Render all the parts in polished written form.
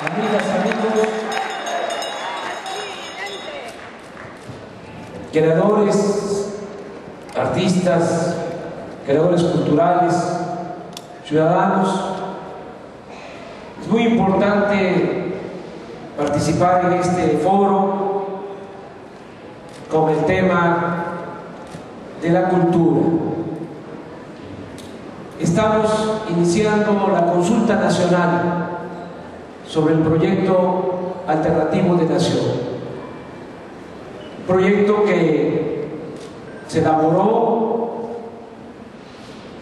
amigas, amigos, creadores, artistas, creadores culturales, ciudadanos. Es muy importante participar en este foro con el tema de la cultura. Estamos iniciando la consulta nacional sobre el proyecto alternativo de nación. Un proyecto que se elaboró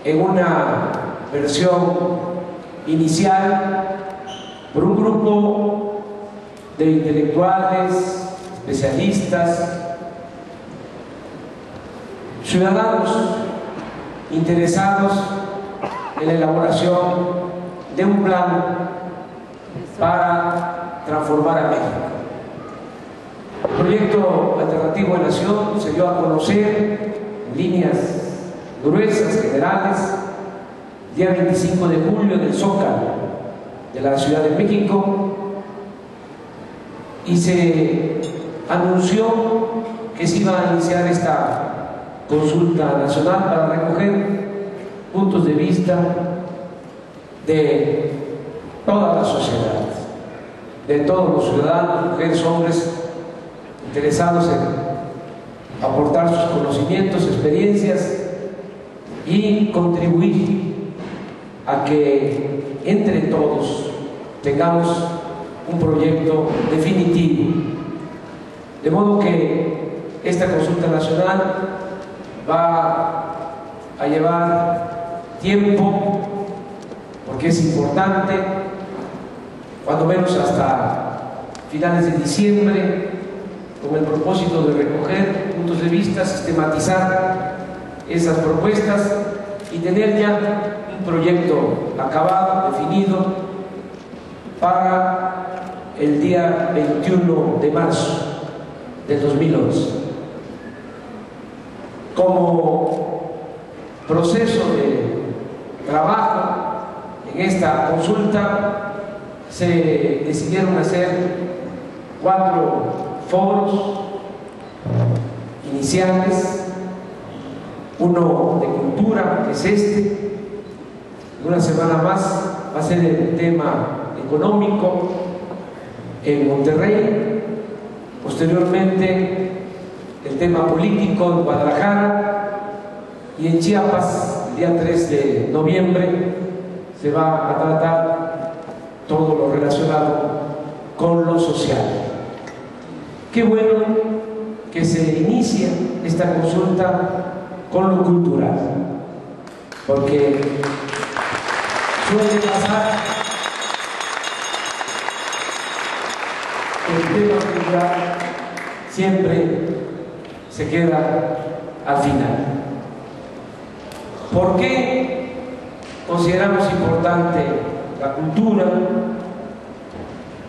en una versión inicial por un grupo de intelectuales, especialistas, ciudadanos interesados en la elaboración de un plan para transformar a México. El proyecto alternativo de nación se dio a conocer en líneas gruesas, generales, el día 25 de julio en el Zócalo de la Ciudad de México, y se anunció que se iba a iniciar esta consulta nacional para recoger puntos de vista de toda la sociedad, de todos los ciudadanos, mujeres, hombres, interesados en aportar sus conocimientos, experiencias y contribuir a que entre todos tengamos un proyecto definitivo. De modo que esta consulta nacional va a llevar tiempo, porque es importante, cuando menos hasta finales de diciembre, con el propósito de recoger puntos de vista, sistematizar esas propuestas y tener ya un proyecto acabado, definido, para el día 21 de marzo del 2011. Como proceso de trabajo en esta consulta se decidieron hacer 4 foros iniciales, uno de cultura, que es este, una semana más va a ser el tema económico en Monterrey, posteriormente el tema político en Guadalajara, y en Chiapas el día 3 de noviembre se va a tratar todo lo relacionado con lo social. Qué bueno que se inicie esta consulta con lo cultural, porque suele pasar que el tema cultural siempre se queda al final. ¿Por qué consideramos importante la cultura?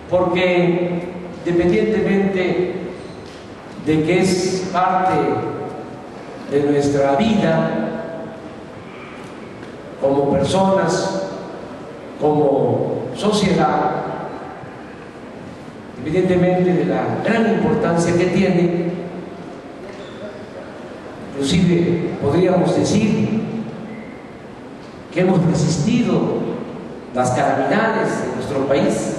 Porque independientemente de que es parte de nuestra vida como personas, como sociedad, independientemente de la gran importancia que tiene, inclusive podríamos decir que hemos resistido las calamidades de nuestro país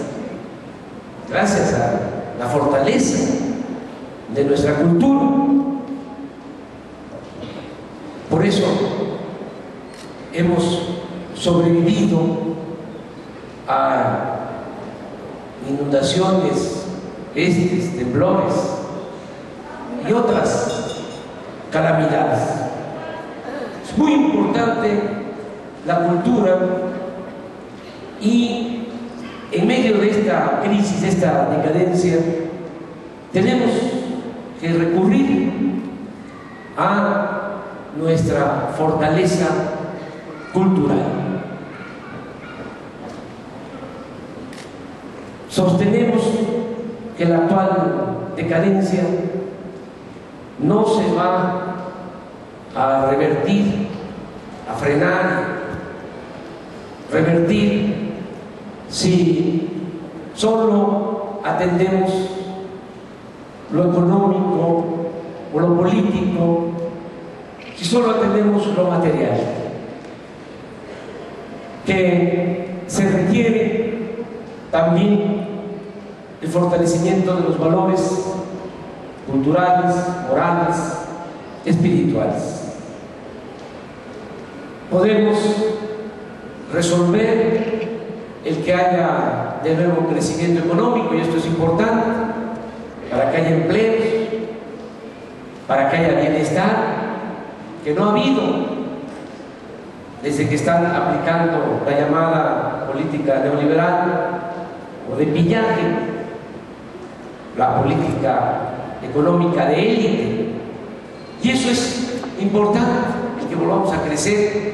gracias a la fortaleza de nuestra cultura. Por eso hemos sobrevivido a inundaciones, pestes, temblores y otras calamidades. Es muy importante la cultura, y en medio de esta crisis, de esta decadencia, tenemos que recurrir a nuestra fortaleza cultural. Sostenemos que la actual decadencia no se va a revertir, a frenar, revertir, si solo atendemos lo económico o lo político, si solo atendemos lo material, que se requiere también el fortalecimiento de los valores culturales, morales, espirituales. Podemos resolver el que haya de nuevo crecimiento económico, y esto es importante para que haya empleos, para que haya bienestar, que no ha habido desde que están aplicando la llamada política neoliberal o de pillaje, la política económica de élite. Y eso es importante, el que volvamos a crecer,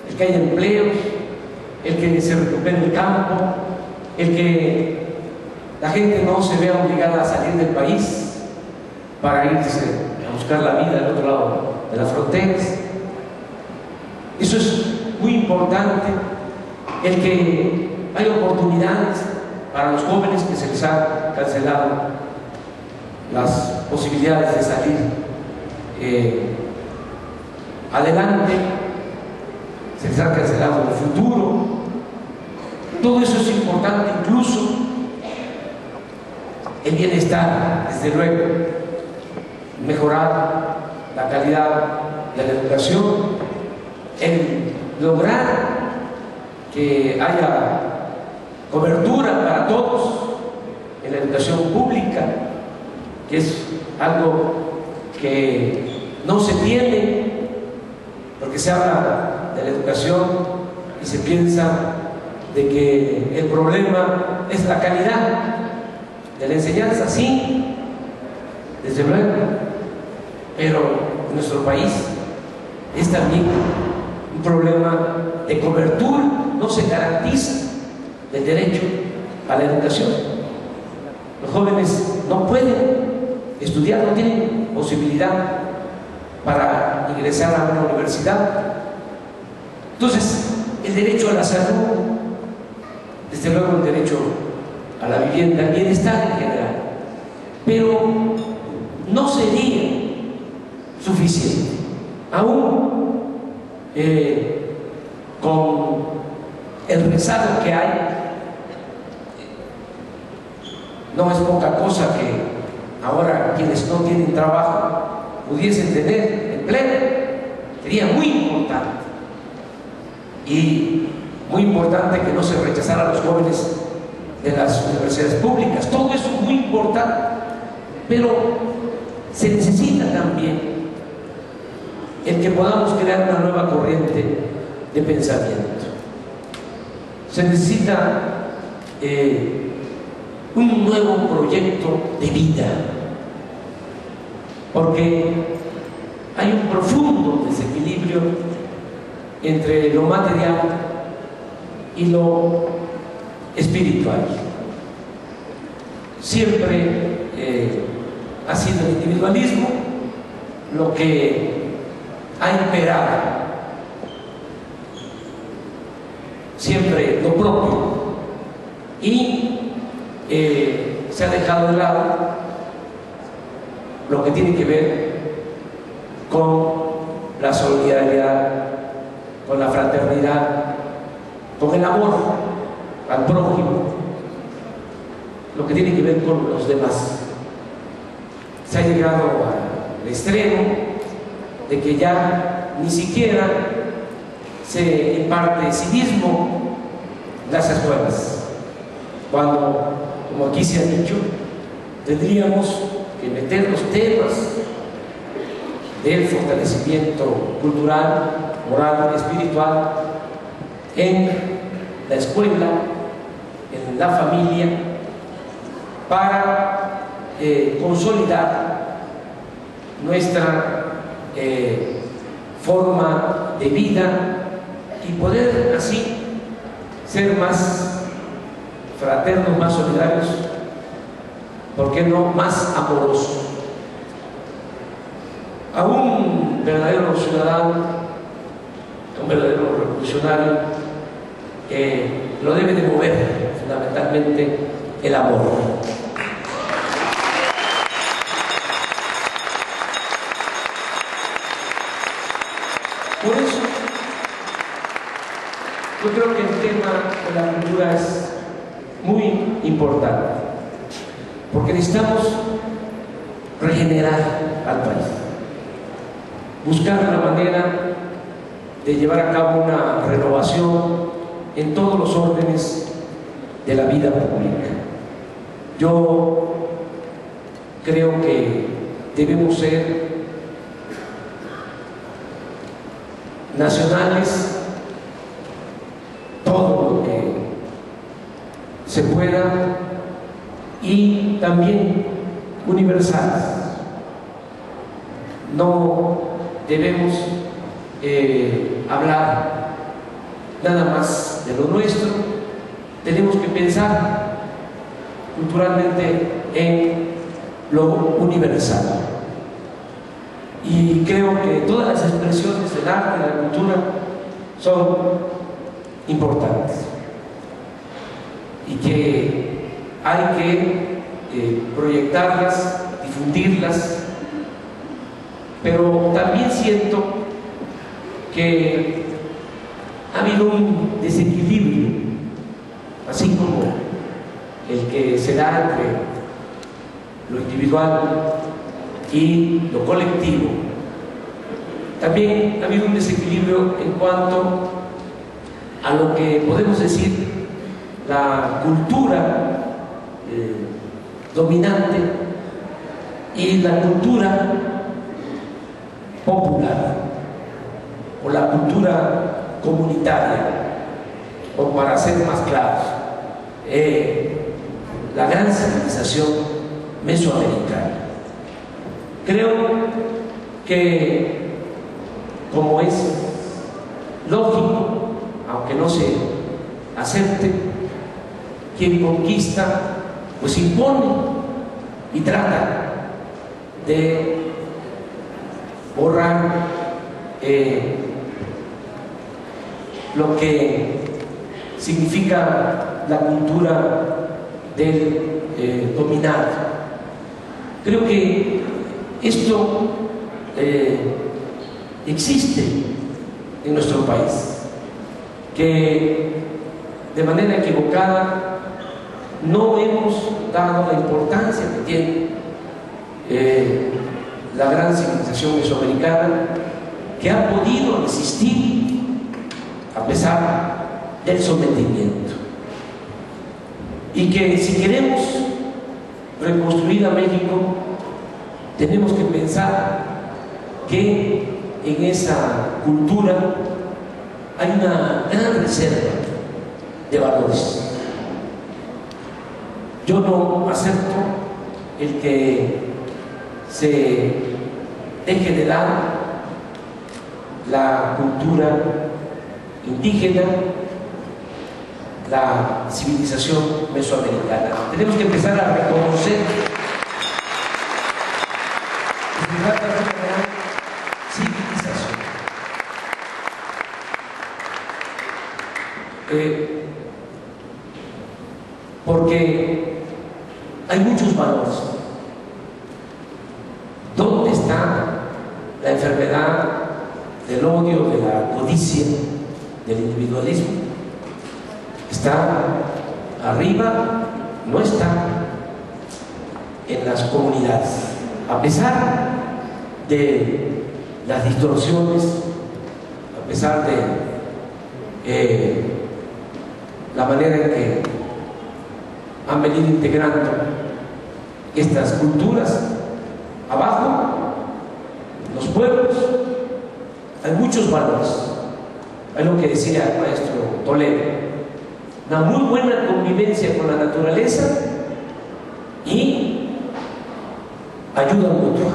el que haya empleos, el que se recupere el campo, el que la gente no se vea obligada a salir del país para irse a buscar la vida del otro lado de las fronteras. Eso es muy importante, el que haya oportunidades para los jóvenes, que se les ha cancelado las posibilidades de salir adelante, se les ha cancelado el futuro. Todo eso es importante, incluso el bienestar, desde luego, mejorar la calidad de la educación, el lograr que haya cobertura para todos en la educación pública, que es algo que no se tiene, porque se habla de la educación y se piensa de que el problema es la calidad de la enseñanza. Sí, desde luego, pero en nuestro país es también un problema de cobertura, no se garantiza el derecho a la educación. Los jóvenes no pueden estudiar, no tienen posibilidad para ingresar a una universidad. Entonces, el derecho a la salud, desde luego el derecho a la vivienda, el bienestar en general, pero no sería suficiente, aún con el rezago que hay. No es poca cosa que ahora quienes no tienen trabajo pudiesen tener empleo. Sería muy importante, y muy importante que no se rechazara a los jóvenes de las universidades públicas. Todo eso es muy importante, pero se necesita también el que podamos crear una nueva corriente de pensamiento. Se necesita un nuevo proyecto de vida, porque hay un profundo desequilibrio entre lo material y lo espiritual. Siempre ha sido el individualismo lo que ha imperado, siempre lo propio, y se ha dejado de lado lo que tiene que ver con la solidaridad, con la fraternidad, con el amor al prójimo, lo que tiene que ver con los demás. Se ha llegado al extremo de que ya ni siquiera se imparte civismo en las escuelas, cuando, como aquí se ha dicho, tendríamos que meter los temas del fortalecimiento cultural, moral, espiritual en la escuela, en la familia, para consolidar nuestra forma de vida y poder así ser más fraternos, más solidarios, ¿por qué no más amorosos? A un verdadero ciudadano, un verdadero revolucionario, lo debe de mover fundamentalmente el amor. Por eso, yo creo que el tema de la cultura es muy importante, porque necesitamos regenerar al país, buscar la manera de llevar a cabo una renovación en todos los órdenes de la vida pública. Yo creo que debemos ser nacionales todo lo que se pueda y también universales. No debemos hablar nada más de lo nuestro, tenemos que pensar culturalmente en lo universal. Y creo que todas las expresiones del arte, de la cultura, son importantes y que hay que proyectarlas, difundirlas, pero también siento que ha habido un desequilibrio, así como el que se da entre lo individual y lo colectivo. También ha habido un desequilibrio en cuanto a lo que podemos decir la cultura dominante y la cultura popular o la cultura comunitaria, o para ser más claros, la gran civilización mesoamericana. Creo que, como es lógico, aunque no se acepte, quien conquista pues impone y trata de borrar lo que significa la cultura del dominado. Creo que esto existe en nuestro país, que de manera equivocada no hemos dado la importancia que tiene la gran civilización mesoamericana, que ha podido resistir a pesar del sometimiento, y que si queremos reconstruir a México tenemos que pensar que en esa cultura hay una gran reserva de valores. Yo no acepto el que se deje de lado la cultura indígena, la civilización mesoamericana. Tenemos que empezar a reconocer que se trata de una gran civilización. Porque hay muchos valores. ¿Dónde está la enfermedad del odio, de la codicia, del individualismo? Está arriba, no está en las comunidades, a pesar de las distorsiones, a pesar de la manera en que han venido integrando estas culturas. Abajo, los pueblos, hay muchos valores. Es lo que decía el maestro Toledo: una muy buena convivencia con la naturaleza y ayuda mutua.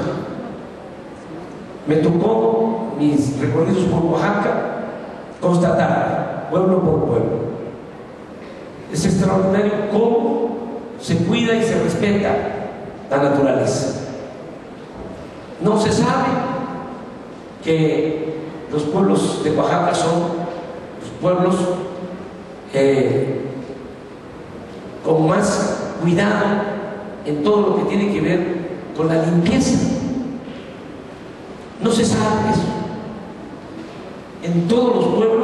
Me tocó, mis recorridos por Oaxaca, constatar pueblo por pueblo. Es extraordinario cómo se cuida y se respeta la naturaleza. No se sabe que los pueblos de Oaxaca son los pueblos con más cuidado en todo lo que tiene que ver con la limpieza. No se sabe eso. En todos los pueblos